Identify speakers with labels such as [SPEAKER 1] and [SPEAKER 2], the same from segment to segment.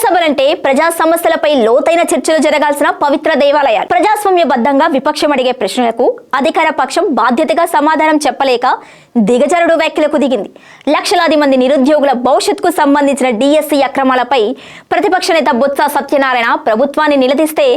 [SPEAKER 1] చట్టసభలంటే ప్రజా సమస్యలపై లోతైన చర్చలు జరగాల్సిన పవిత్ర దేవాలయాలు. ప్రజాస్వామ్యబద్ధంగా విపక్షం అడిగే ప్రశ్నలకు అధికార పక్షం బాధ్యతగా సమాధానం చెప్పలేక దిగజారుడు వ్యాఖ్యలకు దిగింది. లక్షలాది మంది నిరుద్యోగుల భవిష్యత్తుకు సంబంధించిన డిఎస్సి అక్రమాలపై ప్రతిపక్ష నేత బొత్స సత్యనారాయణ ప్రభుత్వాన్ని నిలదీస్తే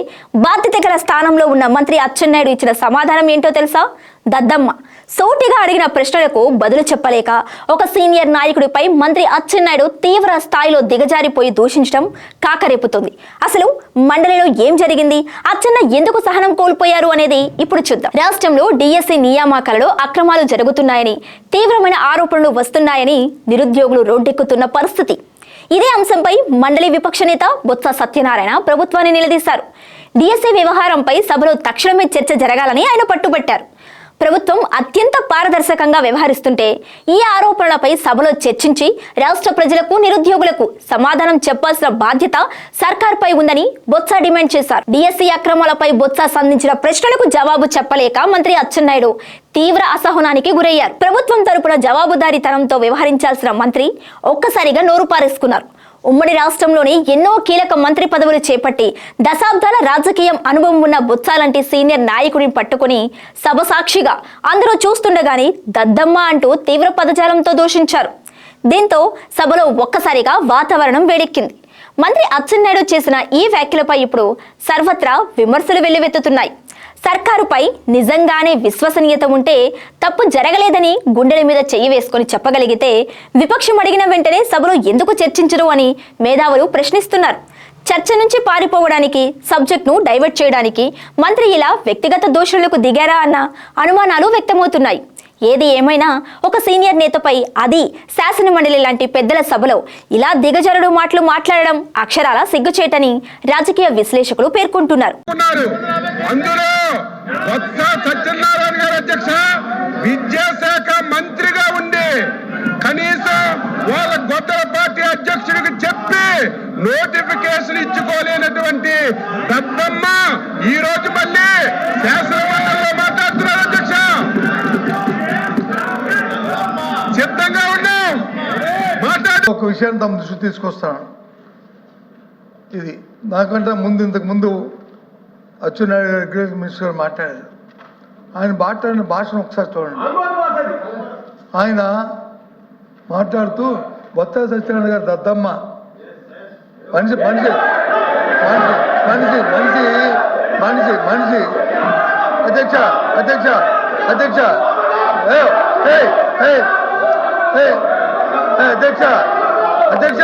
[SPEAKER 1] బాధ్యత గల స్థానంలో ఉన్న మంత్రి అచ్చెన్నాయుడు ఇచ్చిన సమాధానం ఏంటో తెలుసా? దద్దమ్మ. సూటిగా అడిగిన ప్రశ్నలకు బదులు చెప్పలేక ఒక సీనియర్ నాయకుడిపై మంత్రి అచ్చెన్నాయుడు తీవ్ర స్థాయిలో దిగజారిపోయి దూషించడం కాకరేపుతుంది. అసలు మండలిలో ఏం జరిగింది, అచ్చెన్న ఎందుకు సహనం కోల్పోయారు అనేది ఇప్పుడు చూద్దాం. రాష్ట్రంలో డిఎస్సి నియామకాలలో అక్రమాలు జరుగుతున్నాయని, తీవ్రమైన ఆరోపణలు వస్తున్నాయని నిరుద్యోగులు రోడ్డెక్కుతున్న పరిస్థితి. ఇదే అంశంపై మండలి విపక్ష నేత బొత్స సత్యనారాయణ ప్రభుత్వాన్ని నిలదీశారు. డిఎస్సి వ్యవహారంపై సభలో తక్షణమే చర్చ జరగాలని ఆయన పట్టుబట్టారు. ప్రభుత్వం అత్యంత పారదర్శకంగా వ్యవహరిస్తుంటే ఈ ఆరోపణలపై సభలో చర్చించి రాష్ట్ర ప్రజలకు, నిరుద్యోగులకు సమాధానం చెప్పాల్సిన బాధ్యత సర్కార్పై ఉందని బొత్స డిమాండ్ చేశారు. డిఎస్సి అక్రమాలపై బొత్స సంధించిన ప్రశ్నలకు జవాబు చెప్పలేక మంత్రి అచ్చెన్నాయుడు తీవ్ర అసహనానికి గురయ్యారు. ప్రభుత్వం తరపున జవాబుదారీతనంతో వ్యవహరించాల్సిన మంత్రి ఒక్కసారిగా నోరు పారేసుకున్నారు. ఉమ్మడి రాష్ట్రంలోని ఎన్నో కీలక మంత్రి పదవులు చేపట్టి దశాబ్దాల రాజకీయం అనుభవం ఉన్న బొత్స లాంటి సీనియర్ నాయకుడిని పట్టుకుని సభ సాక్షిగా అందరూ చూస్తుండగానే దద్దమ్మ అంటూ తీవ్ర పదజాలంతో దూషించారు. దీంతో సభలో ఒక్కసారిగా వాతావరణం వేడెక్కింది. మంత్రి అచ్చెన్నాయుడు చేసిన ఈ వ్యాఖ్యలపై ఇప్పుడు సర్వత్రా విమర్శలు వెల్లువెత్తుతున్నాయి. సర్కారుపై నిజంగానే విశ్వసనీయత ఉంటే తప్పు జరగలేదని గుండెల మీద చెయ్యి వేసుకొని చెప్పగలిగితే విపక్షం అడిగిన వెంటనే సభలో ఎందుకు చర్చించరు అని మేధావులు ప్రశ్నిస్తున్నారు. చర్చ నుంచి పారిపోవడానికి, సబ్జెక్ట్ను డైవర్ట్ చేయడానికి మంత్రి ఇలా వ్యక్తిగత దోషులకు దిగారా అన్న అనుమానాలు వ్యక్తమవుతున్నాయి. ఏది ఏమైనా ఒక సీనియర్ నేతపై, అది శాసనమండలి లాంటి పెద్దల సభలో ఇలా దిగజారుడు మాటలు మాట్లాడడం అక్షరాల సిగ్గుచేటని రాజకీయ విశ్లేషకులు పేర్కొంటున్నారు.
[SPEAKER 2] విద్యాశాఖ మంత్రిగా ఉండి కనీసం వాళ్ళ గొడవ పార్టీ అధ్యక్షుడికి చెప్పి నోటిఫికేషన్ ఇచ్చుకోలేనటువంటి దద్దమ్మ ఈ రోజు మళ్ళీ శాసనమండలిలో మాట్లాడుతున్నారు. అధ్యక్ష, సిద్ధంగా ఉన్నాం.
[SPEAKER 3] ఒక విషయాన్ని తమ దృష్టి తీసుకొస్తాను. ఇది నాకంటే ముందు, ఇంతకు ముందు అచ్చెన్నాయుడు అగ్రికల్చర్ మినిస్టర్ గారు మాట్లాడారు. ఆయన మాట్లాడిన భాషను ఒకసారి చూడండి. ఆయన మాట్లాడుతూ బొత్స సత్యనారాయణ గారు దద్దమ్మ, మనిషి మనిషి మనిషి మనిషి మనిషి మనిషి అధ్యక్ష అధ్యక్ష అధ్యక్ష అధ్యక్ష అధ్యక్ష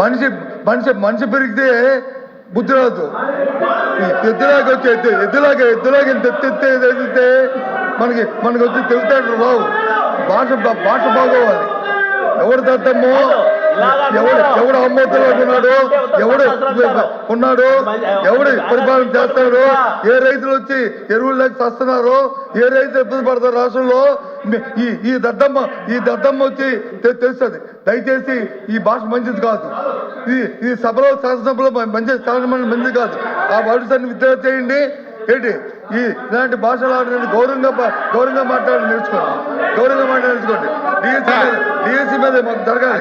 [SPEAKER 3] మనిషి మనిషి మనిషి పెరిగితే బుద్ధి రాదు. ఎద్దులాగా వచ్చి ఎద్దులాగా ఎత్తితే మనకి వచ్చి తెలుగుతాడు రావు. భాష బాగోవాలి. ఎవడు దద్దమ్మో, ఎవడు అమ్మోతులో ఉన్నాడు, ఎవడు పరిపాలన చేస్తాడు, ఏ రైతులు వచ్చి ఎరువులు లేక వస్తున్నారు, ఏ రైతులు ఇబ్బంది పడతారు రాష్ట్రంలో, ఈ దద్దమ్మ వచ్చి తెలుస్తుంది. దయచేసి ఈ భాష మంచిది కాదు. ఈ సభలో, శాసనసభలో మంచిది కాదు. ఆ భాషాన్ని విద్య చేయండి. ఏంటి ఇలాంటి భాషలు ఆడడానికి గౌరవంగా మాట్లాడి నేర్చుకోండి. డిఎస్సి మీద మాకు జరగాలి.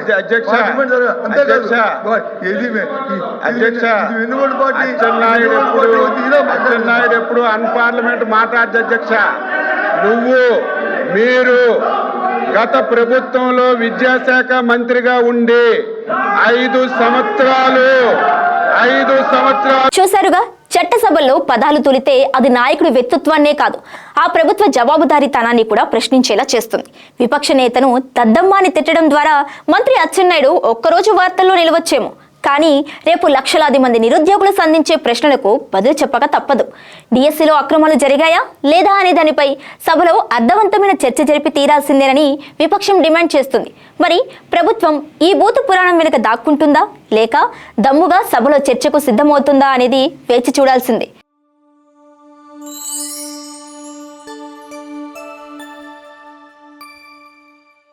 [SPEAKER 2] అచ్చెన్నాయుడు ఎప్పుడు అన్పార్లమెంట్ మాట్లాడదు. అధ్యక్ష, మీరు గత ప్రభుత్వంలో విద్యాశాఖ మంత్రిగా ఉండి 5 సంవత్సరాలు
[SPEAKER 1] చూశారుగా. చట్టసభల్లో పదాలు తొలితే అది నాయకుడి వ్యక్తిత్వాన్నే కాదు, ఆ ప్రభుత్వ జవాబుదారీతనాన్ని కూడా ప్రశ్నించేలా చేస్తుంది. విపక్ష నేతను దద్దమ్మాని తిట్టడం ద్వారా మంత్రి అచ్చెన్నాయుడు ఒక్కరోజు వార్తల్లో నిలవచ్చేమో, కానీ రేపు లక్షలాది మంది నిరుద్యోగులు సంధించే ప్రశ్నలకు బదులు చెప్పక తప్పదు. డిఎస్సిలో అక్రమాలు జరిగాయా లేదా అనే దానిపై సభలో అర్థవంతమైన చర్చ జరిపి తీరాల్సిందేనని విపక్షం డిమాండ్ చేస్తుంది. మరి ప్రభుత్వం ఈ భూత పురాణం వెనుక దాక్కుంటుందా, లేక దమ్ముగా సభలో చర్చకు సిద్ధమవుతుందా అనేది వేచి చూడాల్సిందే.